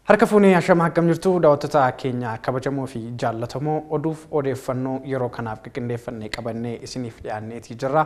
Harka fuunee ashama akkam jirtu daawwattoota keenya kabajamoo fi jaallatamoo oduuf odeeffannoo yeroo kanaaf qindeeffannee qabannee isiniif dhiyaanneetii jirra.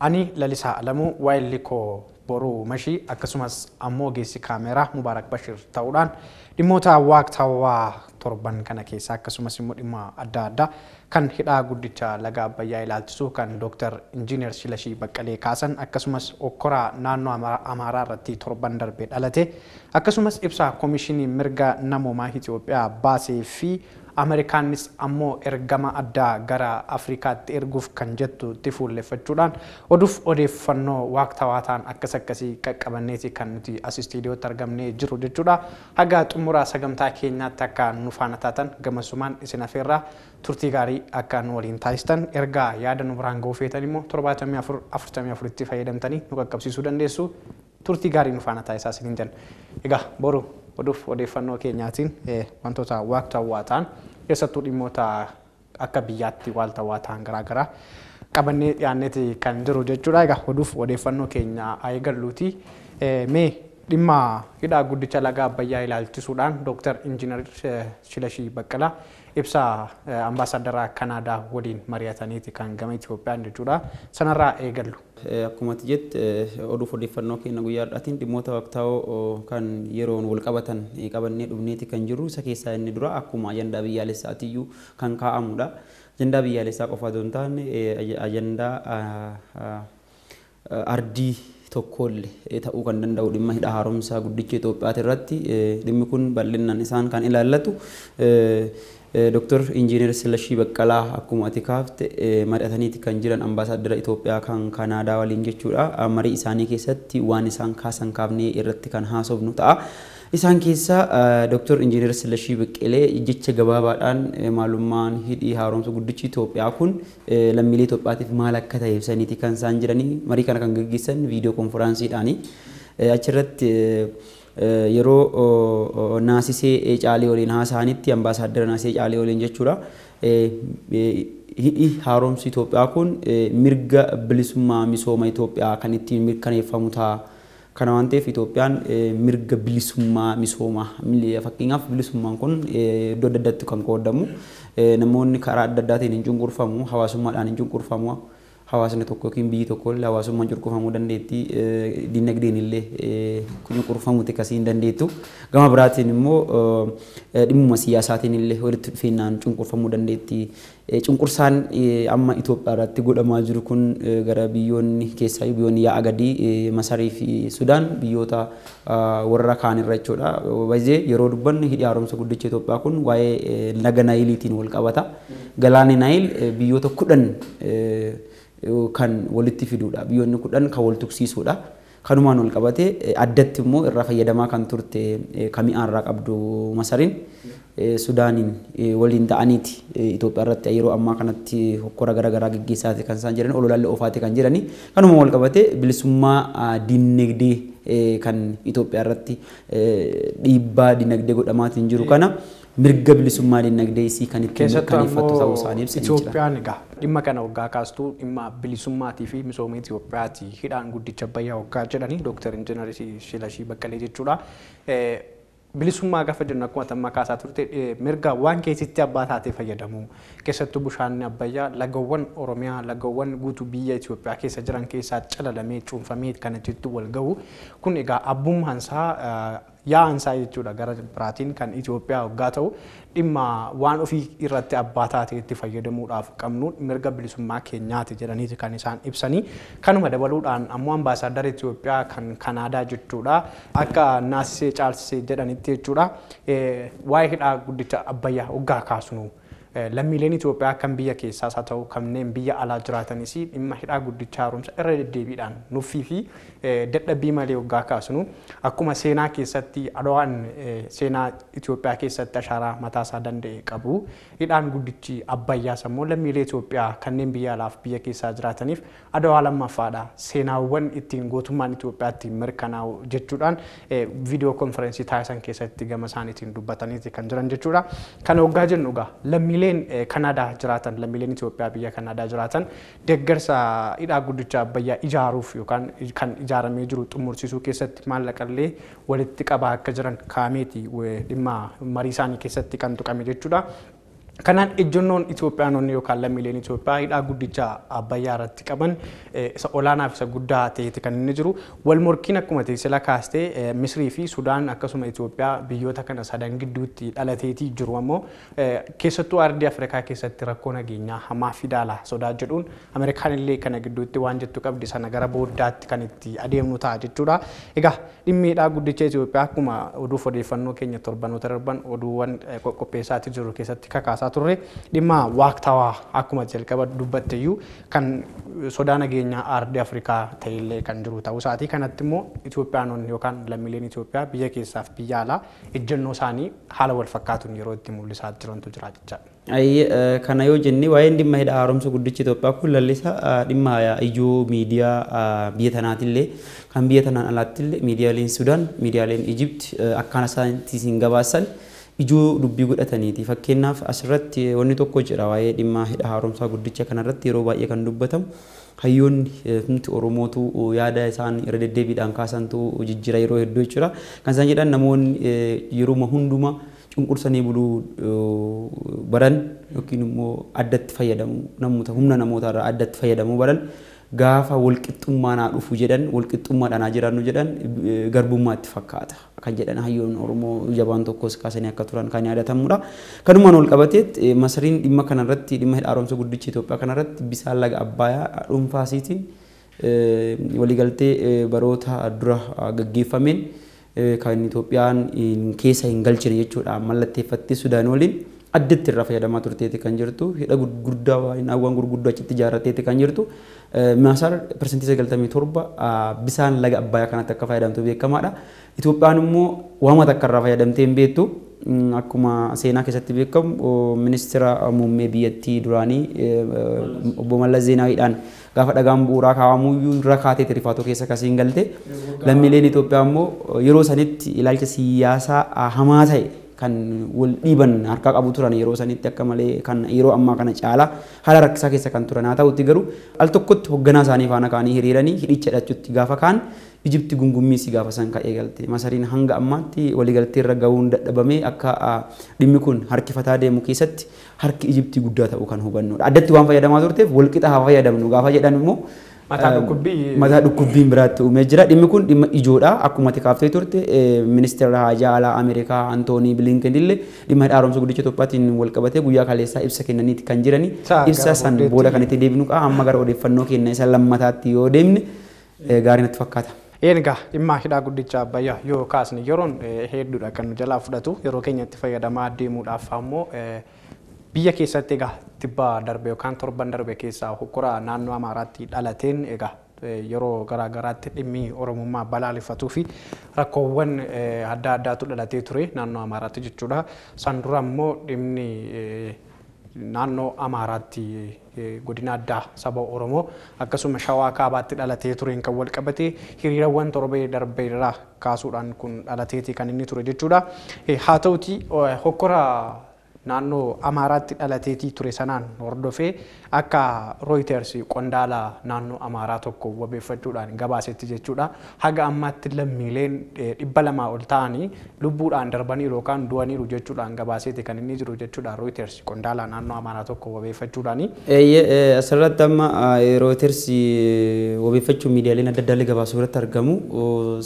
Ani Lalisaa Alamuu waayilli koo Boruu Mashii akkasumas ammoo geessi kaameeraa Mubaarak Bashir ta'uudhaan dhimmoota waqtaawaa torban kana keessa akkasumas immoo dhimma adda addaa kan hidhaa guddicha laga Abbayyaa ilaalchisu kan Dr. Injiinar Silashii Baqqalee kaasan akkasumas okkoraa naannoo Amaaraa irratti torban darbee dhalate akkasumas ibsa komishinii mirga namoomaa Itoophiyaa baasee fi Ameerikaanis ammoo ergama addaa gara Afrikaatti erguuf kan jettu itti fuulleffachuudhaan oduuf odeeffannoo waqtaawaa ta'an akkasii qaqqabanneeti kan nuti as istiidiyootti argamnee jiru jechuudha. Haga xumura sagantaa keenyaatti akka nu faana taatan gamasumaan isin afeerraa turtii gaarii akka nu waliin taasistan ergaa yaada nu biraan ga'uu feetan immoo 7444 tti fayyadamtanii nu qaqqabsiisuu dandeessu. Turtii gaarii nu faana taasisaa isiniin jenna. Egaa boru oduuf odeeffannoo keenyaatiin wantoota waqtaawaa ta'an keessattuu dhimmoota akka biyyaatti waaltawaa ta'an garaagaraa qabannee dhiyaanneeti kan jiru jechuudha. Egaa oduuf odeeffannoo keenya eegalluuti. Mee dhimma hidhaa guddicha laga Abbayyaa ilaalchisuudhaan Dr. Injiinar Silashii Baqqalaa ibsa ambaasaadara Kanaadaa waliin mari'ataniiti kan gama Itoophiyaan jechuudha. Sanarraa eegallu. Akkuma jette oduuf odeeffannoo keenya guyyaadhaatiin dhimmoota waqtaawoo kan yeroon wal qabatan qabannee dhufneeti kan jiru. Isa keessaa inni dura akkuma ajandaa biyyaalessaatiyyuu kan kaa'amudha. Ajandaa biyyaalessaa qofa osoo hin taane ajandaa ardii tokkollee ta'uu kan danda'u dhimma hidha haaromsaa guddicha Itoophiyaati irratti dhimmi kun bal'inaan isaan kan ilaallatu Dr. Injiinar Silashii Baqqalaa akkuma ati kaafte mari'ataniiti kan jiran ambaasaadara Itoophiyaa kan Kanaadaa waliin jechuudha. Marii isaanii keessatti waan isaan kaasan kaafnee irratti kan haasofnu ta'a. Isaan keessa Dr. Injiinar Silashii Baqqalee jecha gabaabaadhaan maalummaan hidhii haaromsa guddichi Itoophiyaa kun lammiilee Itoophiyaatiif maal akka ta'e ibsaniiti kan isaan jiranii. Marii kana kan gaggeessan viidiyoo konferaansiidhaani. Achirratti yeroo naasisee caalee waliin haasa'anitti ambaasaadara naasisee caalee waliin jechuudha. Hidhii haaromsi Itoophiyaa kun mirga bilisummaa misooma Itoophiyaa kan ittiin mirkaneeffamu ta'a. Kana waan ta'eef Itoophiyaan mirga bilisummaa misoomaa fakkeenyaaf bilisummaan kun iddoo adda addaatti kan qoodamu namoonni karaa adda addaatiin hin cunqurfamu hawaasummaadhaan hin cunqurfamu hawaasni tokko yookiin biyyi tokko illee hawaasummaan cunqurfamuu dandeetti dinagdeen illee cunqurfamuuti akkasii hin dandeettu gama biraatiin immoo dhimmuma siyaasaatiin illee walitti dhufeenyaan cunqurfamuu dandeetti. Cunqursaan amma Itoophiyaa irratti godhamaa jiru kun gara biyyoonni keessaa biyyoonni yaa'a gadii Masarii fi Sudaan biyyoota warra kaan irra jechuudha. Baay'ee yeroo dubbanne hidhii haaromsa guddicha Itoophiyaa kun waa'ee laga Naayiliitiin wal qabata. Galaanni Naayil biyyoota 10 kan walitti fiduudha. Biyyoonni 10 kan wal tuksiisuudha. Kanumaan wal qabate addatti immoo irraa fayyadamaa kan turte kami'aan irraa qabdu Masariin Sudaaniin waliin ta'aniiti Itoophiyaa irratti yeroo ammaa kanatti hokkora garaagaraa gaggeessaati kan isaan jiran ololaallee ofaati kan jiranii kanuma wal qabate bilisummaa dinagdee kan Itoophiyaa irratti dhiibbaa dinagdee godhamaatiin jiru kana mirga bilisummaa dinagdee isii kan ittiin mirkaneeffattu ta'uu isaanii ibsanii jira. Itoophiyaan egaa dhimma kana waggaa kaastuu dhimma bilisummaatii fi misooma Itoophiyaati hidhaan guddicha Abbayyaa waggaa jedhanii Dr. Injiinar Silashii Baqqalee jechuudha. Bilisummaa gaafa jennu akkuma tamma kaasaa turte mirga waan keessatti abbaa taatee fayyadamu keessattuu bishaan Abbayyaa lagawwan Oromiyaa lagawwan guutuu biyya Itoophiyaa keessa jiran keessaa calalamee cuunfamee kana jettu wal ga'u kun egaa abbummaansaa yaa'ansaa jechuudha gara biraatiin kan Itoophiyaa waggaa ta'u dhimma waan ofii irratti abbaa taatee itti fayyadamuudhaaf qabnu mirga bilisummaa keenyaati jedhaniiti kan isaan ibsanii kanuma dabaluudhaan ammoo ambaasaadara Itoophiyaa kan Kanaadaa jechuudha akka naasisee caalsisee jedhanitti jechuudha waa'ee hidhaa guddicha Abbayyaa waggaa kaasnu lammiileen Itoophiyaa kan biyya keessaas haa ta'u kanneen biyya alaa jiraatanis dhimma hidhaa guddicha haaromsa irra deddeebiidhaan nuffii fi dadhabbii malee waggaa kaasnu akkuma seenaa keessatti Adawaan seenaa Itoophiyaa keessatti ashaaraa mataasaa danda'e qabu hidhaan guddichi Abbayyaas ammoo lammiilee Itoophiyaa kanneen biyya alaaf biyya keessaa jiraataniif Adawaa lammaffaadha seenaawwan ittiin gootummaan Itoophiyaatti mirkanaa'u jechuudhaan viidiyoo konferensii taasisan keessatti gama isaaniitiin dubbataniiti kan jiran jechuudha. Kana waggaa jennu egaa lammiilee lammiileen Kanaadaa jiraatan lammiileen Itoophiyaa biyya Kanaadaa jiraatan deeggarsa hidhaa guddicha Abbayyaa ijaaruuf yookaan kan ijaaramee jiru xumursiisuu keessatti maallaqallee walitti qabaa akka jiran kaameeti dhimma marii isaanii keessatti kan tuqame jechuudha. Kanaan ejjennoon Itoophiyaanonni yookaan lammiileen Itoophiyaa hidhaa guddicha Abbayyaa irratti qaban isa olaanaaf isa guddaa ta'eeti kan inni jiru. Wal morkiin akkuma sila kaastee Misrii fi Sudaan akkasuma Itoophiyaa biyyoota kana sadan gidduutti dhalateetii jiru ammoo keessattuu ardii Afrikaa keessatti rakkoo nageenyaa hamaa fidaala sodaa jedhuun Ameerikaan illee kana gidduutti waan jettu qabdi sana gara booddaatti kan itti adeemnu ta'a jechuudha. Egaa dhimmi hidhaa guddicha Itoophiyaa akkuma oduuf odeeffannoo keenya torbanoota darban oduuwwan qopheessaatii jiru keessatti kakaasaa turre dhimma waqtawaa akkuma jalqaba dubbatteeyyuu kan sodaa nageenyaa ardii Afrikaa ta'ellee kan jiru ta'uu isaatii kanatti immoo Itoophiyaanonni yookaan lammiileen Itoophiyaa biyya keessaaf biyya alaa ejjennoo isaanii haala wal fakkaatuun yeroo itti mul'isaa jirantu jira jechaadha. Kana yoo jenne waa'een dhimma hidha haaromsa guddicha Itoophiyaa kun lallisa dhimma ijoo miidiyaa biyya tanaatillee kan biyya tanaan alaattillee miidiyaaleen Sudaan miidiyaaleen Ijipt akkana isaaniitiin gabaasan ijoo dubbii godhataniiti. Fakkeenyaaf asirratti wanni tokko jira waa'ee dhimma hidha haaromsaa guddicha kanarratti yeroo baay'ee kan dubbatamu hayyoonni nuti Oromootu yaada isaan irra deddeebiidhaan kaasantu jijjiira yeroo hedduu jechuudha. Kan isaan jedhan namoonni yeroo hundumaa cunqursanii buluu baran yookiin immoo addatti fayyadamu namoota humna namootarraa addatti fayyadamuu baran gaafa walqixxummaan dhufu jedhan walqixxummaadhaan jiraannu jedhan garbummaatti fakkaata kan jedhan hayyoon Oromoo jabaan tokkos kaasanii akka turan kan yaadatamudha. Kanumaan wal qabatee Masriin dhimma kanarratti dhimma hidha haaromsa guddicha Itoophiyaa kanarratti bisaan laga Abbayyaa dhuunfaasiitiin waliigaltee baroota dura gaggeeffameen kan Itoophiyaan keessa hin galchine jechuudha mallatteeffattee Sudaan waliin addatti irraa fayyadamaa turteeti kan jirtu hidha gurguddaa waa'inawwan gurguddoo achitti ijaarrateeti kan jirtu Masar persentii 97 bisaan laga Abbayyaa kanatti akka fayyadamtu beekamaadha. Itoophiyaan immoo waama takka irraa fayyadamtee hin beektu akkuma seenaa keessatti beekamu ministeera muummee biyyattii duraanii obbo Mallas Zeenaawiidhaan gaafa dhagaan bu'uuraa kaa'amuyyuu irra kaatee rifaatoo keessa kasiin galte lammiileen Itoophiyaa immoo yeroo sanitti ilaalcha siyaasaa hamaa ta'e kan wal dhiiban harkaa qabu turan yeroo sanitti akka malee kan yeroo ammaa kana caalaa haala rakkisaa keessa kan turan haa ta'utti garuu al tokkotti hoogganaa isaanii faana kaanii hiriiranii hidhicha dhachuutti gaafa kaan Ijipti gungummii si gaafa san ka'ee galte Masariin hanga ammaatti waliigaltee irra ga'uun dadhabamee akka dhimmi kun harkifataa deemu keessatti harki Ijiptii guddaa ta'uu kan hubannudha. Addatti waan fayyadamaa turteef walqixa haa fayyadamnu gaafa jedhan immoo mataa dhukkubbiin biraatti uumee jira. Dhimmi kun dhimma ijoodha. Akkuma kaaftee turte ministeera haajaa alaa Ameerikaa Antoonii Bilinken illee dhimma hidha haaromsa guddicha Itoophiyaatiin wal qabatee guyyaa kaleessaa ibsa kennaniiti kan jirani. Ibsa san booda kan itti deebinu qaba. Amma gara odeeffannoo keenya isa lammataatti yoo deemne gaarii natti fakkaata. Egaa dhimma hidhaa guddicha Abbayyaa yoo kaasne yeroon hedduudha kan jalaa fudhatu yeroo keenyatti fayyadamaa deemuudhaaf ammoo biyya keessatti egaa tibba darbe yookaan torban darbe keessaa hokkora naannoo Amaaraatti dhalateen egaa yeroo garaagaraatti dhimmi Oromummaa balaaleffatuu fi rakkoowwan adda addaatu dhalatee ture naannoo Amaaraatti jechuudha. San dura immoo dhimmi naannoo Amaaraatti godina addaa saba Oromoo akkasuma Shawaa Kaabaatti dhalatee tureen kan wal qabatee hiriirawwan torbee darbee irraa kaasuudhaan kun dhalateeti kan inni ture jechuudha. Haa ta'uti hokkora naannoo Amaaraatti dhalateetii ture sanaan hordofee akka Reuters qondaala naannoo Amaaraa tokko wabeeffachuudhaan gabaasetti jechuudha. Haga ammaatti lammiileen 200 ol ta'anii lubbuudhaan darbanii yookaan du'aniiru jechuudhaan gabaaseeti kan inni jiru jechuudha. Reuters qondaala naannoo Amaaraa tokko wabeeffachuudhaani. Asirratti amma Reuters wabeeffachuu miidiyaaleen adda addaa gabaasuu irratti argamu.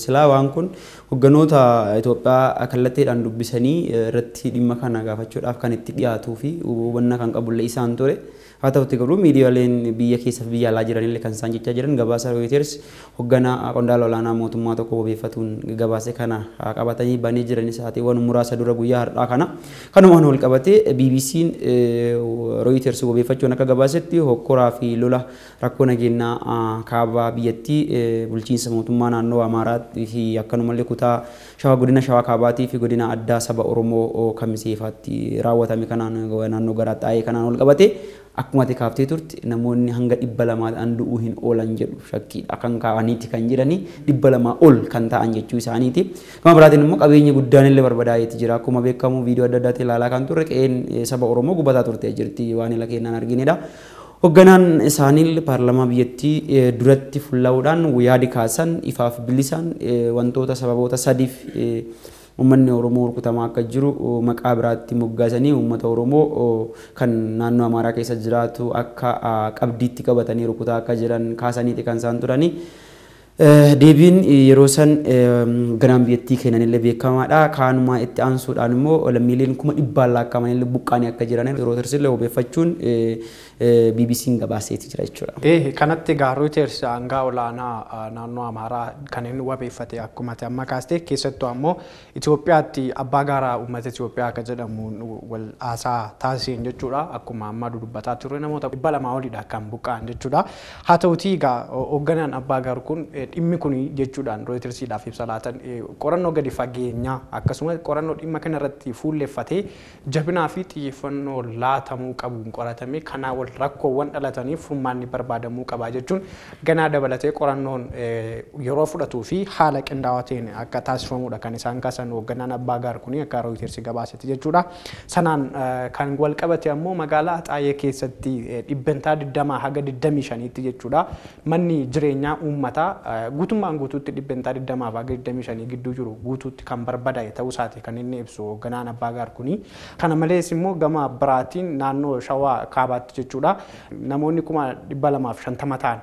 Silaa waan kun hogganoota Itoophiyaa kallattiidhaan dubbisanii irratti dhimma kana gaafachuudhaaf kan itti dhiyaatuu fi hubannaa kan qabullee isaan ture. Haa ta'utti garuu miidiyaaleen biyya keessa biyya alaa jiranillee kan isaan jechaa jiran gabaasa Reuters hoogganaa qondaala olaanaa mootummaa tokko wabeeffatuun gabaase kana qabatanii banee jiranis sa'aatiiwwan muraasa dura guyyaa har'aa kana kanumaan wal qabatee BBC'n Reuters wabeeffachuun akka gabaasetti hokkoraa fi lola rakkoo nageenyaa kaabaa biyyattii bulchiinsa mootummaa naannoo Amaaraatii fi akkanumallee kutaa godina Shawaa Kaabaatii fi godina addaa saba Oromoo Kamiseefaatti raawwatame kanaan naannoo garaa xaayee kanaan ol qabate akkuma ati kaaftee turte namoonni hanga 200 du'uu hin oolan jedhu shakkiidha kan kaa'aniiti kan jedhani 200 ol kan ta'an jechuu isaaniiti. Gama biraatiin immoo qabeenya guddaan illee barbadaa'eeti jira. Akkuma beekamu viidiyoo adda addaatti ilaalaa kan turre qe'een saba Oromoo gubataa turte jirti waan ila keenyaan arginedha. Hoogganaan isaanii paarlamaa biyyattii duratti fuulla'uudhaan yaada kaasan ifaaf bilisaan wantoota sababoota sadiif uummanni Oromoo rukutamaa akka jiru maqaa biraatti moggaasanii uummata Oromoo kan naannoo Amaaraa keessa jiraatu akka qabdiitti qabatanii rukutaa akka jiran kaasaniiti kan isaan turani. Deebiin yeroo san ganaan biyyattii kennan illee beekamaadha. Kaanuma itti aansuudhaan immoo lammiileen 100,000 lakkaa'aman illee buqqaanii akka jiran yeroo tirsillee hubeeffachuun BBC'n gabaaseeti jira jechuudha. Kanatti gaaruu teersa hangaa olaanaa naannoo Amaaraa kan inni wabeeffate akkuma amma kaastee keessattuu ammoo Itoophiyaatti abbaa gaaraa uummata Itoophiyaa akka jedhamu wal haasaa taasiseen jechuudha. Akkuma amma dubbataa turre namoota 200 olidha kan buqqaan jechuudha. Haa ta'utii egaa hoogganaan abbaa gaaruu kun dhimmi kun jechuudhaan rooyitersiidhaaf ibsa laatan qorannoo gadi fageenyaa akkasumas qorannoo dhimma kana irratti fuulleeffatee jabinaa fi xiyyeeffannoo laatamuu qabuun qoratamee kanaa wal rakkoowwan dhalataniif furmaanni barbaadamuu qaba jechuun ganaa dabalatee qorannoon yeroo fudhatuu fi haala qindaa'aa ta'een akka taasifamudha kan isaan kaasan hoogganaan abbaa gaar kun akka rooyitersi gabaasetti jechuudha. Sanaan kan wal qabate ammoo magaalaa Xaayee keessatti dhibbentaa 20 haga 25tti jechuudha. Manni jireenyaa uummataa guutummaan guutuutti dhibbentaa 20 haga 25 gidduu jiru guutuutti kan barbadaa'e ta'uu isaati kan inni ibsu hoogganaan abbaa gaar kuni. Kana malees immoo gama biraatiin naannoo Shawaa Kaabaatti jechuudha. Namoonni 250 ta'an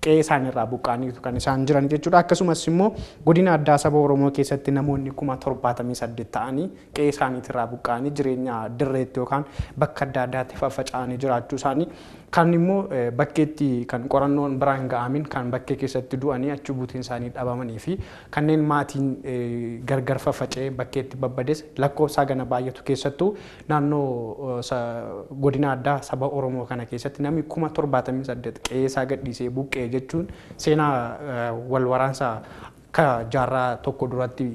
qe'ee isaaniirraa buqqaanii kan isaan jiran jechuudha. Akkasumas immoo godina addaa saba Oromoo keessatti namoonni 78 ta'anii qe'ee isaaniitirraa buqqaanii jireenya dirreetti yookaan bakka adda addaatti faffaca'anii jiraachuu isaanii kan immoo bakkeetti kan qorannoon biraan ga'amin kan bakkee keessatti du'anii achi buutiin isaanii dhabamanii fi kanneen maatiin gargar faffaca'ee bakkeetti babbades lakkoofsa gana baay'atu keessattuu naannoo godina addaa saba Oromoo kana keessatti namni 78 qe'ee isaa gadhiisee buqqee jechuun seenaa wal waraansaa ka jaarraa tokko duratti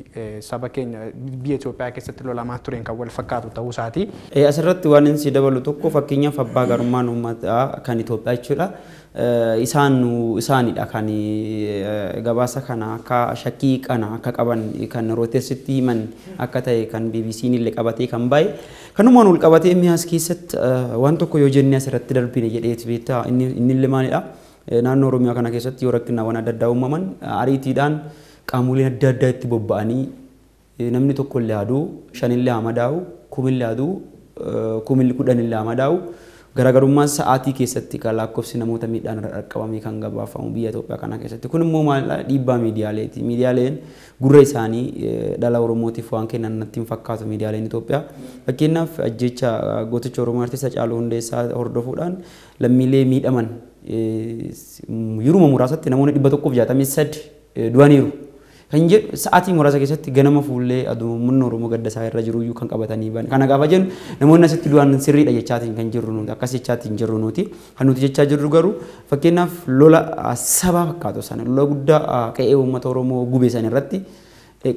saba keenya biyya Itoophiyaa keessatti lolamaa tureen kan wal fakkaatu ta'uu isaati. Asirratti waan inni dabalu tokko fakkeenyaaf abbaa gaarummaan uummataa kan Itoophiyaa jechuudha. Isaanidha kan gabaasa kana akka shakkii kana akka qaban kan rooyitersitti himan akka ta'e kan BBC'n illee qabatee kan baay'e kanumaan ol qabatee mi'aas keessatti waan tokko yoo jennee asirratti darbine jedheeti beektaa inni illee maalidha. Naannoo Oromiyaa kana keessatti yoo rakkinaawwan adda addaa uumaman ariitiidhaan qaamoleen adda addaa itti bobba'anii namni tokko illee aduu 5 illee hamadaa'u 10 illee aduu 10 10 illee hamadaa'u garaagarummaan sa'aatii keessatti kan lakkoofsi namoota miidhaan qaqqabamee kan gabaafamu biyya Itoophiyaa kana keessatti kun immoo maalidha dhiibbaa miidiyaaleeti. Miidiyaaleen gurra isaanii dhala Oromootiif waan kennan natti hin fakkaatu miidiyaaleen Itoophiyaa. Fakkeenyaaf ajjecha gooticha Oromoo artista Haacaaluu Hundeessaa hordofuudhaan lammiilee miidhaman yeruma muraasatti namoonni 163 du'aniiru. Kan jedhu sa'aatii muraasa keessatti ganama fuullee aduummanni Oromoo gadda isaa irra jiru iyyuu kan qabatanii bahan. Kana gaafa jennu namoonni asitti du'an sirriidha jechaatiin kan jirru nuti akkas jechaatiin jirru nuti. Kan nuti jechaa jirru garuu fakkeenyaaf lola sabaa fakkaatu sana lola guddaa qe'ee uummata Oromoo gube san irratti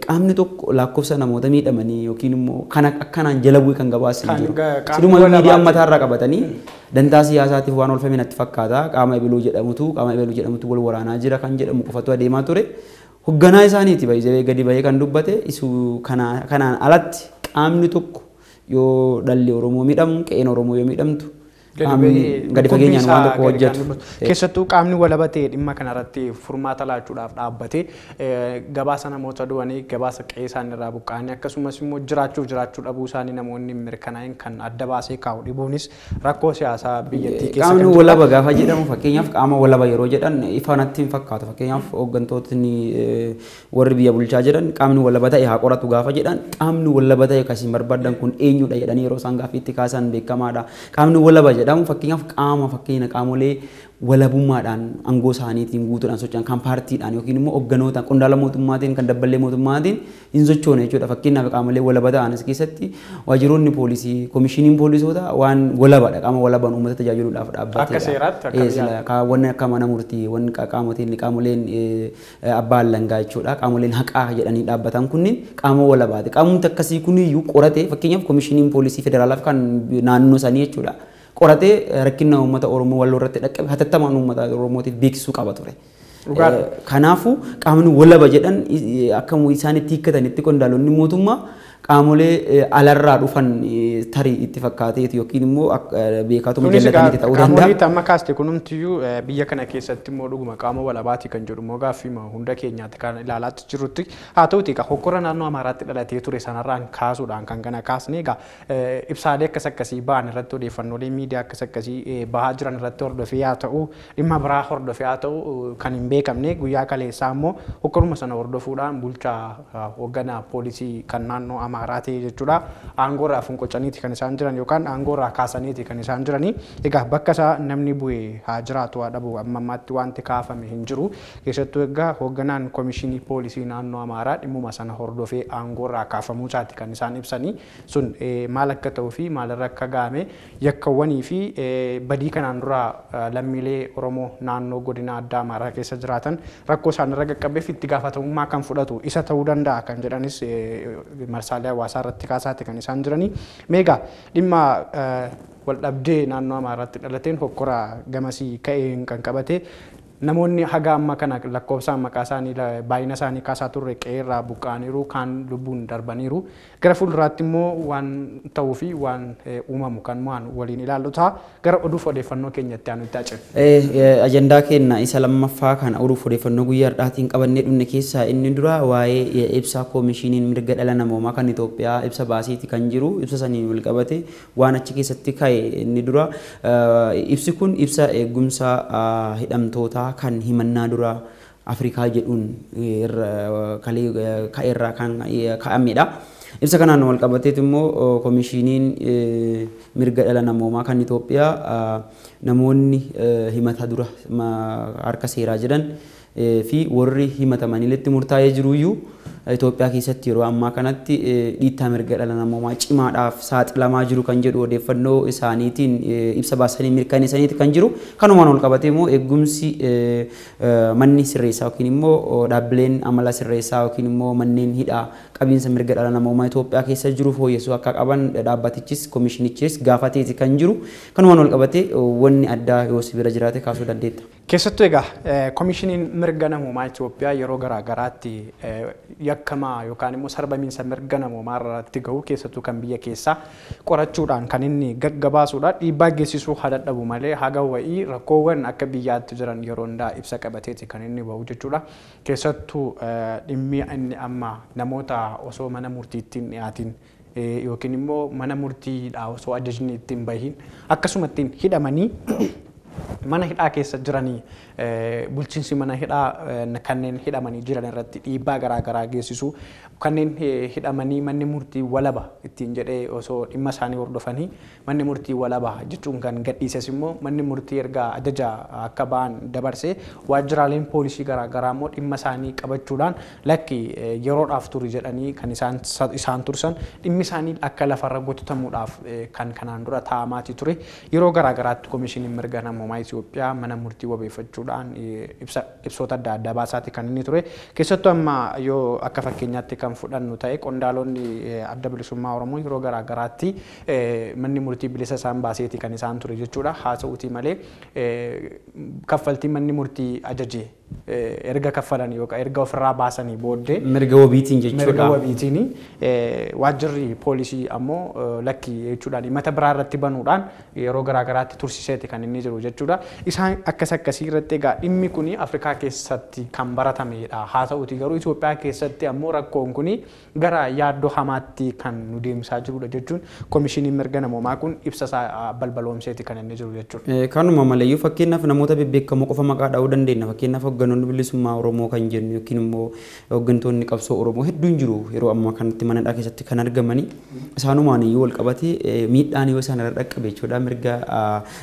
qaamni tokko lakkoofsa namoota miidhamanii yookiin immoo kan akkanaan jala bu'ee kan gabaasan jiru. Siduma miidiyaan mataarraa qabatanii dantaa siyaasaatiif waan oolfame natti fakkaata. Qaama Ebeluu jedhamutu wal waraanaa jira kan jedhamu qofatu adeemaa ture. Hoogganaa isaaniiti baay'ee gadi bahee kan dubbate isu kanaan alatti qaamni tokko yoo dhalli Oromoo miidhamu qe'een Oromoo yoo miidhamtu gadi fageenyaan waan tokko hojjetu. Keessattuu qaamni walabatee dhimma kanarratti furmaata laachuudhaaf dhaabbatee gabaasa namoota du'anii gabaasa qe'ee isaaniirraa buqqaanii akkasumas immoo jiraachuu dhabuu isaanii namoonni mirkanaa'in kan adda baasee kaa'u dhibuunis rakkoo siyaasaa biyyattii keessa qaamni walaba gaafa jedhamu fakkeenyaaf qaama walaba yeroo jedhan ifaanatti hin fakkaatu. Fakkeenyaaf hooggantootni warri biyya bulchaa jedhan qaamni walaba ta'e haa qoratu gaafa jedhan qaamni walaba ta'e akkasiin barbaadan kun eenyudha jedhanii yeroo isaan gaaffiitti kaasan beekamaadha. Qaamni walaba jedhamu fakkeenyaaf qaamolee walabummaadhaan aangoo isaaniitiin guutuudhaan socho'an kan paartiidhaan yookiin immoo hoogganoota qondaala mootummaatiin kan dabballee mootummaatiin hin sochoone jechuudha. Fakkeenyaaf qaamolee walaba ta'anis keessatti waajjiroonni poolisii koomishiniin poolisoota waan walabaadha qaama walabaan uummata tajaajiluudhaaf dhaabbatee akka seeraatti wanni akka mana murtii wanni qaamoleen abbaa alangaa jechuudha qaamoleen haqaa jedhanii dhaabbatan kunniin qaama walabaati. Qaamumti akkasii kuniyyuu qoratee fakkeenyaaf koomishiniin poolisii federaalaaf kan naannoo sanii jechuudha. Qoratee rakkina uummata Oromoo walloo irratti dhaqqabe hatattamaan uummata Oromootiif beeksisuu qaba ture. Kanaafuu qaamni walaba jedhan akka isaan itti hiikkatanitti qondaalonni mootummaa qaamolee alarraa dhufan tarii itti fakkaateeti yookiin immoo beekatuma jallatanitti ta'uu danda'a. Qaamolee amma kaaste kunumtiyyuu biyya kana keessatti immoo dhuguma qaama walabaati kan jedhu immoo gaaffii hunda keenyaatti kan ilaalaatti jirutti haa ta'uti egaa hokkora naannoo Amaaraatti dhalatee ture sanarraan kaasuudhaan kan kana kaasne egaa ibsaalee akkas akkasii ba'an irratti odeeffannoolee miidiyaa akkas akkasii bahaa jiran irratti hordofee haa ta'u dhimma biraa hordofee haa ta'u kan hin beekamne guyyaa kaleessaa immoo hokkoruma sana hordofuudhaan bulchaa hoogganaa poolisii kan naannoo Amaaraati jechuudha. Aangoorraa funqocaniiti kan isaan jiran yookaan aangoorraa kaasaniiti kan isaan jiranii. Egaa bakka isaa namni bu'ee haa jiraatu haa dhabu amma ammaatti wanti kaafame hin jiru. Keessattuu egaa hoogganaan koomishinii poolisii naannoo Amaaraa dhimmuma sana hordofee aangoorraa kaafamuu isaati kan isaan ibsanii sun maal akka ta'uu fi maalirra akka ga'ame yakkawwanii fi badii kanaan dura lammiilee Oromoo naannoo godina addaa Amaaraa keessa jiraatan rakkoo isaanirra qaqqabeef itti gaafatamummaa kan fudhatu isa ta'uu danda'a kan jedhanis marsaalee hawaasaa irratti kaasaati kan isaan jiranii. Meegaa dhimma wal dhabdee naannoo Amaaraatti dhalateen hokkora gamasii ka'een kan qabate namoonni haga amma kana lakkoofsaan maqaa isaanii baay'ina isaanii kaasaa turre qe'eerraa buqqaaniiru kaan lubbuun darbaniiru gara fuulduraatti immoo waan ta'uu fi waan uumamu kan waan waliin ilaallu ta'a gara oduuf odeeffannoo keenyatti aanutti adeemna. Ajandaa keenya isa lammaffaa kana oduuf odeeffannoo guyyaa har'aatiin qabannee dhumne keessaa inni dura waa'ee ibsa koomishiniin mirga dhala namoomaa kan Itoophiyaa ibsa baasiiti kan jiru ibsa saniin wal qabate waan achi keessatti ka'e inni dura ibsi kun ibsa eegumsa hidhamtoota kan himannaa dura Afrikaa jedhuun ka'eerraa kan ka'amedha. Ibsa kanaan wal qabateet immoo koomishiniin mirga dhala namoomaa kan Itoophiyaa namoonni himata dura harka seeraa jedhan fi warri himatamaniitti murtaa'ee jiruyyuu Itoophiyaa keessatti yeroo ammaa kanatti dhiittaa mirga dhala namoomaa cimaadhaaf saaxilamaa jiru kan jedhu odeeffannoo isaaniitiin ibsa baasanii mirkaneessaniiti kan jiru. Kanumaan wal qabatee immoo eegumsi manni sirreessaa yookiin immoo dhaabbileen amala sirreessaa yookiin immoo manneen hidhaa qabiinsa mirga dhala namoomaa Itoophiyaa keessa jiru fooyyessuu akka qaban dhaabbatichis koomishinichis gaafateeti kan jiru. Kanumaan wal qabatee wanni addaa yoo si bira jiraate kaasuu dandeetta. Keessattuu egaa koomishiniin mirga namoomaa Itoophiyaa yeroo garaa garaatti yakkamaa yookaan immoo sarbamiinsa mirga namoomaa irratti gahu keessattuu kan biyya keessaa qorachuudhaan kan inni gaggabaasuudha dhiibbaa geessisuu haa dadhabu malee haga wa'ii rakkoowwan akka biyyaatti jiran yeroo hundaa ibsa qabateeti kan inni bahu jechuudha. Keessattuu dhimmi inni amma namoota osoo mana murtiittiin dhiyaatiin yookiin immoo mana murtiidhaa osoo ajajni ittiin bahin akkasuma ittiin hidhamanii mana hidhaa keessa jiranii bulchiinsi mana hidhaa kanneen hidhamanii jiran irratti dhiibbaa garaa garaa geessisu kanneen hidhamanii manni murtii walaba ittiin jedhee osoo dhimma isaanii hordofanii manni murtii walaba jechuun kan gadhiises immoo manni murtii erga ajaja akka ba'an dabarsee waajjiraaleen poolisii garaa garaa immoo dhimma isaanii qabachuudhaan lakki yeroodhaaf turi jedhanii kan isaan tursan dhimmi isaanii akka lafarra gototamuudhaaf kan kanaan dura taa'amaati ture yeroo garaa garaatti koomishiniin mirga namoomaa Itoophiyaa mana murtii wabeeffachuudhaan ibsoota adda addaa baasaati kan inni ture. Keessattuu amma yoo akka fakkeenyaatti kan fudhannu ta'e qondaalonni adda bilisummaa Oromoo yeroo garaa garaatti manni murtii bilisa isaan baaseeti kan isaan ture jechuudha. Haa ta'uutii malee kaffaltii manni murtii ajajee erga kaffalan yookaan erga ofirraa baasanii booddee mirga wabiitiin jechuudha. Mirga wabiitiin waajjirri poolisii ammoo lakki jechuudhaan mata biraa irratti banuudhaan yeroo garaa garaatti tursiseeti kan inni jiru jechuudha. Isaan akkasii irratti egaa dhimmi kuni Afrikaa keessatti kan baratamedha. Haa ta'uutii garuu Itoophiyaa keessatti ammoo rakkoon kuni gara yaaddoo hamaatti kan nu deemsaa jirudha jechuun koomishiniin mirga namoomaa kun ibsa isaa balbaloomseeti kan inni jiru jechuudha. Kanuma maleeyyuu fakkeenyaaf namoota bebbeekamoo qofa maqaa dha'uu dandeenya. Fakkeenyaaf hogganoonni bilisummaa Oromoo kan jennu yookiin immoo hooggantoonni qabsoo Oromoo hedduun jiru yeroo ammaa kanatti manadhaa keessatti kan argamanii isaanumaan iyyuu wal qabatee miidhaan yoo isaan irra dhaqqabe jechuudha mirga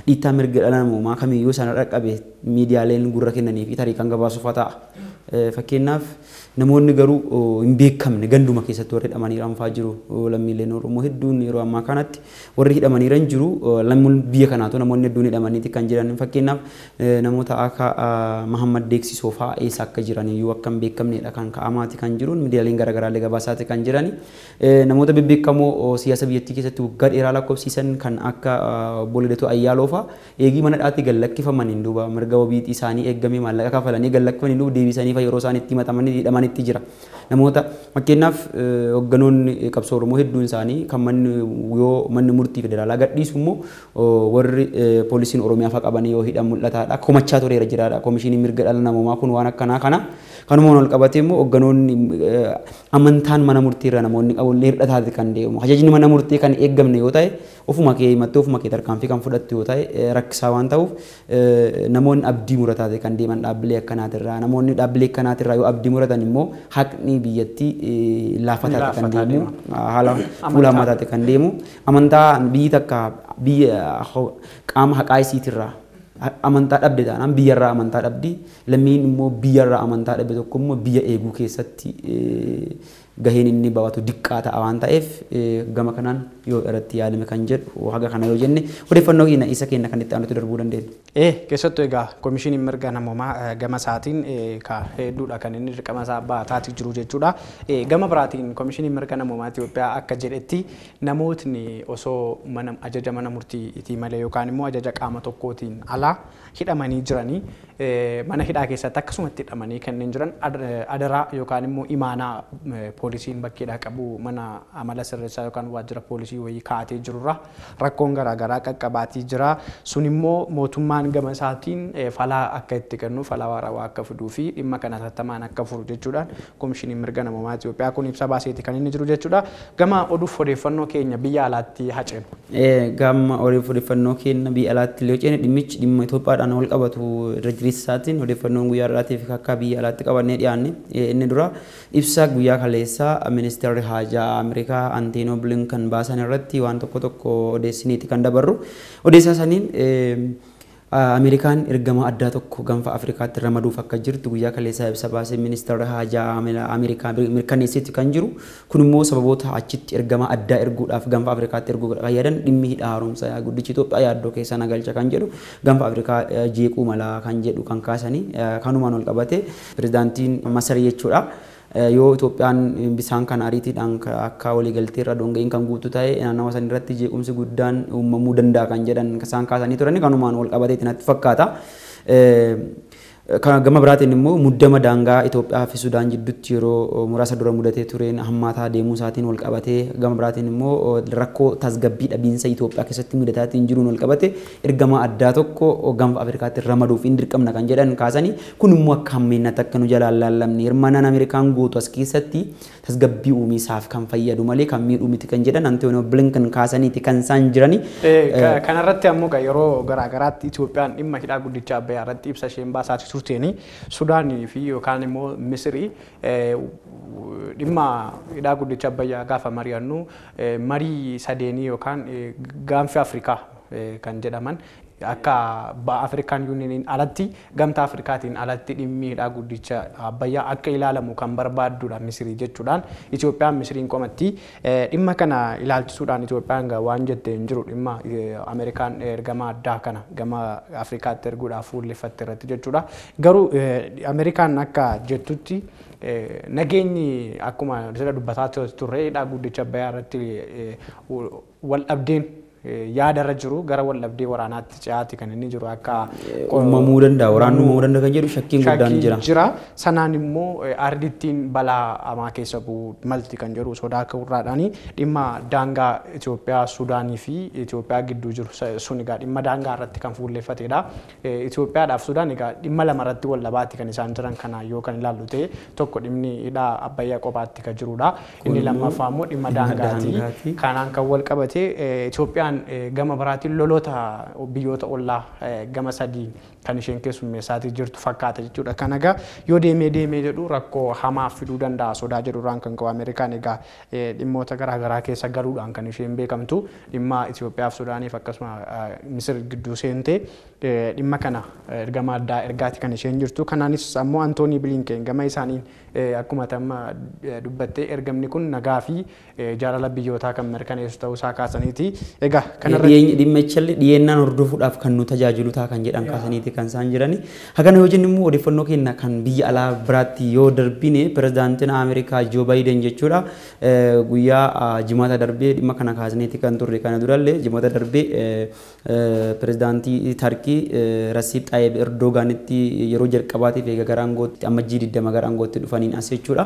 dhiittaa mirga dhala namoomaa kamiyyuu isaan irra dhaqqabe miidiyaaleen gurra kennanii fi tarii kan gabaasuuf ta'a. Fakkeenyaaf namoonni garuu hin beekamne ganduma keessatti warri hidhamanii raanfaa jiru lammiileen Oromoo hedduun yeroo ammaa kanatti warri hidhamanii jiru lammuun biyya kanaatu namoonni hedduun hidhamaniiti kan jiran fakkeenyaaf namoota akka Mahammad Deeksisoo fa'aa eessa akka jiran iyyuu akka hin beekamnedha kan ka'amaati kan jiruun miidiyaaleen garaagaraallee gabaasaati kan jiran namoota bebbeekamoo siyaasa biyyattii keessatti waggaa dheeraa lakkoofsiisan kan akka Obbo Lidatu Ayyaaloo fa'aa eegii mana dhaatti gallakkifamaniin duuba mirga wabii isaanii eeggamee maallaqa kafalanii gallakkifamanii duuba deebisanii yeroo isaan itti himatamanii hidhamanitti jira. Namoota fakkeenyaaf hogganoonni qabsoo Oromoo hedduun isaanii kan manni murtii federaalaa gadhiisu immoo warri poolisiin Oromiyaa fa'aa qabanii yoo hidhan mul'ataadha. Komachaa tureera jiraadha. Komishinii mirga dhala namoomaa kun waan akkanaa kana kanumaan wal qabatee immoo hogganoonni amantaan mana murtii irra namoonni qabullee hir'ataati kan deemu. Ajajni mana murtii kan eeggamne yoo ta'e ofuma kee himattee ofuma kee tarkaanfii kan fudhattu yoo ta'e rakkisaa waan ta'uuf namoonni abdii murataati kan deeman dhaabbilee akkanaatirraa namoonni dhaabbilee akkanaatirraa yoo abdii muratan immoo haqni biyyattii laafataati kan deemu haala fuula hammataati kan deemu amantaa biyyi takka biyya qaama haqaa isiitirraa amantaa dhabde taanaan biyyarraa amantaa dhabdi lammiin immoo biyyarraa amantaa dhabde tokko immoo biyya eeguu keessatti gaheen inni baatu diqqaa ta'a waan ta'eef gama kanaan yoo irratti yaadame kan jedhu haga kana yoo jenne odeeffannoo keenya isa keenya kan itti aanutti darbuu dandeenya. Keessattuu egaa komishiniin mirga namoomaa gama isaatiin ka hedduudha kan inni dirqama isaa baataatii jiru jechuudha. Gama biraatiin komishiniin mirga namoomaa Itoophiyaa akka jedhetti namootni osoo ajaja mana murtiitii malee yookaan immoo ajaja qaama tokkootiin alaa hidhamanii jiranii mana hidhaa keessatti akkasumatti hidhamanii kanneen jiran adaraa yookaan immoo imaanaa poolisiin bakkeedhaa qabu mana amala sirreessaa yookaan waajjira poolisii wayii kaa'atee jirurra rakkoon garaagaraa qaqqabaatii jira. Sun immoo mootummaan gama isaatiin falaa akka itti kennu falaa waarawaa akka fiduu fi dhimma kana tattamaan akka furu jechuudhaan komishiniin mirga namoomaa Itoophiyaa kun ibsa baaseeti kan inni jiru jechuudha. Gama odeeffannoo keenya biyya alaatti haceenu. Gama odeeffannoo keenya biyya alaatti illee ceene dhimmichi dhimma Itoophiyaadhaan wal qabatu irra jiriisaatiin odeeffannoon guyyaa irraatiif akka biyya alaatti qabannee dhiyaanne inni dura ibsa guyyaa kaleessaa ministeerri haajaa Ameerikaa Antoonii Bilinkan baasan irratti waan tokko odeessiniiti kan dabarru odeessaa saniin Ameerikaan ergama addaa tokko gaanfa Afrikaatti ramaduuf akka jirtu guyyaa kaleessaa ibsa baasee ministeerri haajaa Ameerikaa mirkaneesseetti kan jiru kun immoo sababoota achitti ergama addaa erguudhaaf gaanfa Afrikaatti erguudhaaf yaadan dhimmi hidha haaromsaa guddichi Itoophiyaa yaaddoo keessa nagalcha kan jedhu gaanfa Afrikaa jeequu malaa kan jedhu kan kaasanii kanumaan wal qabate pirezidaantiin Masar jechuudha. Yoo Itoophiyaan bisaan kan ariitiidhaan akka waliigaltee irra dongeen kan guutu ta'e naannawa san irratti jeequmsi guddaan uumamuu danda'a kan jedhan isaan kaasanii turan kanumaan wal qabateetti natti fakkaata. Gama biraatiin immoo muddama daangaa Itoophiyaa fi Sudaan jidduutti yeroo muraasa dura mudatee tureen hammaataa deemuu isaatiin wal qabatee gama biraatiin immoo rakkoo tasgabbii dhabiinsa Itoophiyaa keessatti mudataatiin jiruun wal qabate ergama addaa tokko gaanfa Afrikaatti ramaduuf hin dirqamna kan jedhan kaasanii kun immoo akka hammeenyaatti akka nu jalaan laallamne hirmaannaan Ameerikaan gootu as keessatti tasgabbii uumisaaf kan fayyadu malee kan miidhuu miti kan jedhan Antoonii Bilinkan kaasaniiti kan isaan jirani. Kanarratti ammoo yeroo garaagaraatti Itoophiyaan dhimma hidhaa guddicha Abbayyaa irratti ibsa isheen baasaati turteeni Sudaanii fi yookaan immoo Misrii dhimma hidhaa guddicha Abbayyaa gaafa mari'annu marii sadeenii yookaan gaanfi Afrikaa kan jedhaman akka Afrikaan Yuuniiniin alatti gamtaa Afrikaatiin alatti dhimmi hidhaa guddicha Abbayyaa akka ilaalamu kan barbaaddudha Misrii jechuudhaan Itoophiyaan Misriin qomatti dhimma kana ilaalchisuudhaan Itoophiyaan waan jettee hin jiru dhimma Ameerikaan ergama addaa kana gama Afrikaatti erguudhaaf fuulleffatte irratti jechuudha. Garuu Ameerikaan akka jettutti nageenyi akkuma sira dubbataa turre hidhaa guddicha Abbayyaa irratti wal dhabdeen yaadarra jiru gara wal dhabdee waraanaatti ce'aati kan inni jiru akka uumamuu danda'a waraanummaa danda'a kan jedhu shakkiin guddaan jira. Sanaan immoo ardittiin balaa hamaa keessa bu'u malti kan jedhu sodaa ka'uurraadhaani dhimma daangaa Itoophiyaa Sudaanii fi Itoophiyaa gidduu jiru sun egaa dhimma daangaa irratti kan fuulleffatedha. Itoophiyaadhaaf Sudaan egaa dhimma lama irratti wal dhabaatti kan isaan jiran kana yoo kan ilaallu ta'e tokko dhimmi hidhaa Abbayyaa qofaatti kan jirudha. Inni lammaffaa immoo dhimma daangaati. Kanaan kan wal qabate Itoophiyaan Itoophiyaan gama biraatiin lolota biyyoota ollaa gama sadii kan isheen keessummeessaatii jirtu fakkaata jechuudha. Kan egaa yoo deemee jedhu rakkoo hamaa fiduu danda'a sodaa jedhurraan kan qabu Ameerikaan egaa dhimmoota garaagaraa keessa galuudhaan kan isheen beekamtu dhimma Itoophiyaaf Sudaaniif akkasuma Misir gidduu seentee dhimma kana ergama addaa ergaati kan isheen jirtu. Kanaanis ammoo Antoonii Bilinken gama isaaniin akkuma tamma dubbattee ergamni kun nagaa fi jaalala biyyootaa kan mirkaneessu ta'uu isaa kaasaniiti. Egaa kanarratti dhimmechallee dhiyeennaan hordofuudhaaf kan nu tajaajilu ta'a kan jedhan kaasaniiti kan isaan jirani. Hagana yoo jennu immoo odeeffannoo keenya kan biyya alaa biraatti yoo darbine pirezidaantiin Ameerikaa Joo Baayiden jechuudha guyyaa jimaata darbee dhimma kana kaasaniiti kan turre kana durallee jimaata darbee pirezidaantii Tarkii Rasiib Xaayib Erdogaanitti yeroo jalqabaatiif eega gara aangootti ammajjii 20 gara aangootti dhufaniin as jechuudha.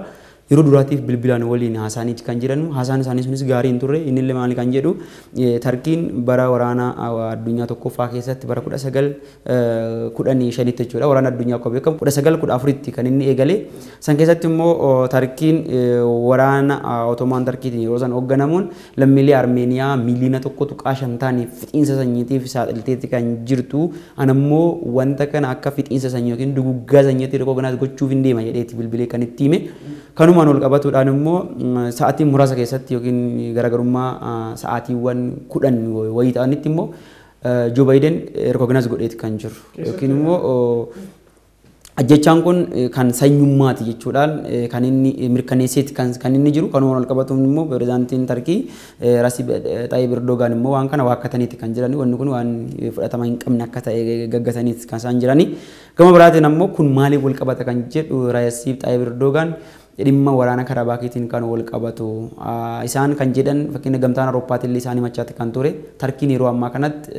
Yeroo duraatiif bilbilaan waliin haasaaniiti kan jiran haasaan isaanii sunis gaarii hin turre inni illee maali kan jedhu Tarkiin bara waraana addunyaa tokkoffaa keessatti bara 1915 jechuudha waraana addunyaa akka beekamu 1914tti kan inni eegale san keessatti immoo Tarkiin waraana Ottoman Tarkiitiin yeroo san hoogganamuun lammiilee Armeeniyaa miliyoona 1.5 ta'aniif fixiinsa sanyiitiif saaxilteetti kan jirtu anammoo wanta kana akka fixiinsa sanyii yookiin duguggaa sanyiitti rikooganaayiz gochuuf hin deema jedheetti bilbilee kan itti hime. Kanumaan ol qabatuudhaan immoo sa'aatii muraasa keessatti yookiin garaagarummaa sa'aatiiwwan 10 wayii ta'anitti immoo Joo Baayiden rikooganaayiz godheeti kan jiru yookiin immoo ajjechaan kun kan sanyummaati jechuudhaan kan inni mirkaneesseeti kan inni jiru kanumaan ol qabatuun immoo pirezidaantiin Tarkii Rasiib Xaayib Erdogaan immoo waan kana waakkataniiti kan jirani wanni kun waan fudhatama hin qabne akka ta'e gaggataniiti kan isaan jirani. Gama biraatiin ammoo kun maaliif wal qabata kan jedhu Rasiib Xaayib Erdogaan dhimma waraana Karabaakiitiin kan wal qabatu isaan kan jedhan fakkiin gamtaan Awurooppaatiin isaanii machaatti kan ture Tarkiin yeroo ammaa kanatti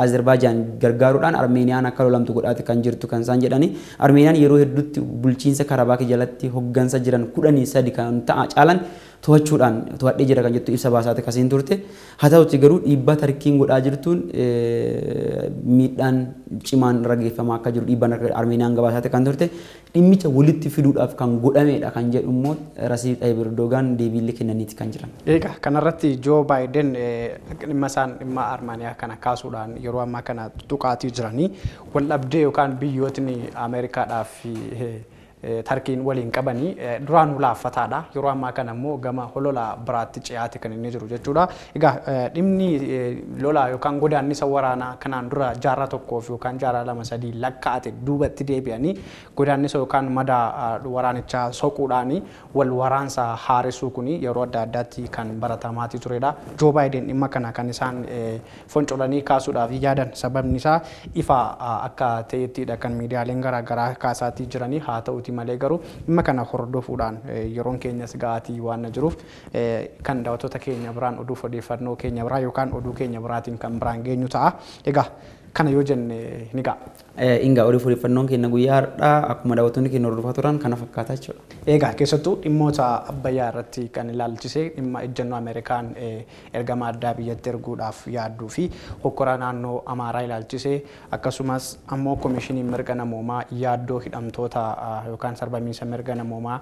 Azerbaajaan gargaaruudhaan Armeeniyaan akka lolamtu godhaati kan jirtu kan isaan jedhani Armeeniyaan yeroo hedduutti bulchiinsa Karabaakii jalatti hoggansa jiran 13 kan ta'a caalan to'achuudhaan to'adhee jira kan jettu ibsa baasaate kasiin turte haa ta'utti garuu dhiibbaa Tarkiin godhaa jirtuun miidhaan cimaan rageeffamaa akka jiru dhiibbaan Armeeniyaan gabaasaate kan turte dhimmicha walitti fiduudhaaf kan godhamedha kan jedhu immoo Rasiib Xaayib Erdogaan deebiillee kennaniiti kan jiran. Egaa kanarratti Joo Baayiden dhimma Armeeniyaa kana kaasuudhaan yeroo ammaa kana tuqaatii jiranii wal dhabdee yookaan biyyootni Ameerikaadhaaf Tarkiin waliin qabanii duraan ulaaffataadha yeroo ammaa kana immoo gama holola biraatti ciyaate kan inni jiru jechuudha. Egaa dhimmi lola yookaan godaannisa waraanaa kanaan dura jaarraa tokkoof yookaan jaarraa 2-3 lakkaa'ate duubatti deebi'anii godaannisa yookaan madaa waraanichaa soquudhaan wal waraansa haaressuu kun yeroo adda addaatti kan baratamaatii turedha. Joo Baayiden dhimma kana kan isaan foncolanii kaasuudhaaf yaadan sababni isaa ifa akka ta'ettidha kan miidiyaaleen garaagaraa kaasaatii jiranii haa ta'uti malee garuu dhimma kana hordofuudhaan yeroon keenyas ga'aatii waan jiruuf kan daawwattoota keenya biraan oduuf odeeffannoo keenya biraa yookaan oduu keenya biraatiin kan biraan geenyu ta'a. Egaa kana yoo jenne ni ga'a. Inga odeeffannoon keenya guyyaa har'aa akkuma daawwattoonni keenya hordofaa turan kana fakkaata jechuudha. Egaa keessattuu dhimmoota Abbayyaa irratti kan ilaalchisee dhimma ejjennoo Ameerikaan ergama addaa biyyatti erguudhaaf yaadduu fi hokkora naannoo Amaaraa ilaalchisee akkasumas ammoo koomishiniin mirga namoomaa yaaddoo hidhamtoota yookaan sarbamiinsa mirga namoomaa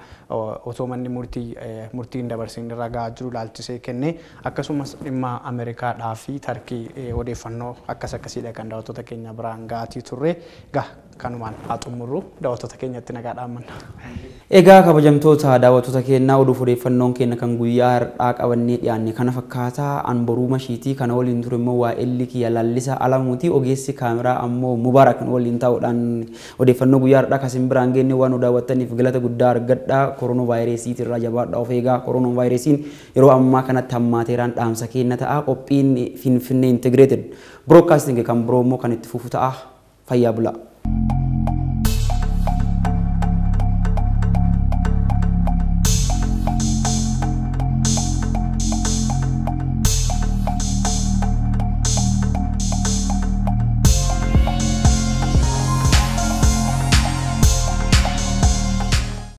otoo manni murtiin dabarsin irra gahaa jiru ilaalchisee kennee akkasumas dhimma Ameerikaadhaa fi Tarkii odeeffannoo akkasiidha kan daawwattoota keenya biraan ga'aatii turre. Kanumaan haa xumurru daawwattoota keenyatti nagaa dhaammanna. Egaa kabajamtoota daawwattoota keenyaa oduuf odeeffannoon keenya kan guyyaa har'aa qabannee dhiyaanne kana fakkaata Anboruu Mashiitii kana waliin ture immoo waa'elli kiyya Lallisa Alamuutii ogeessi kaameraa ammoo Mubaarak waliin ta'uudhaan odeeffannoo guyyaa har'aa kasin biraan geenne waan daawwattaniif galata guddaa argadhaa. Koronoo vaayirasiitii irraa jabaadhaa of eegaa. Koronoo vaayirasiin yeroo ammaa kanatti hammaateeraan dhaamsa kenna ta'a. Qophiin Finfinnee Integrated Broadcasting kan biroo immoo kan itti fufu ta'a. Fayyaa bulaa.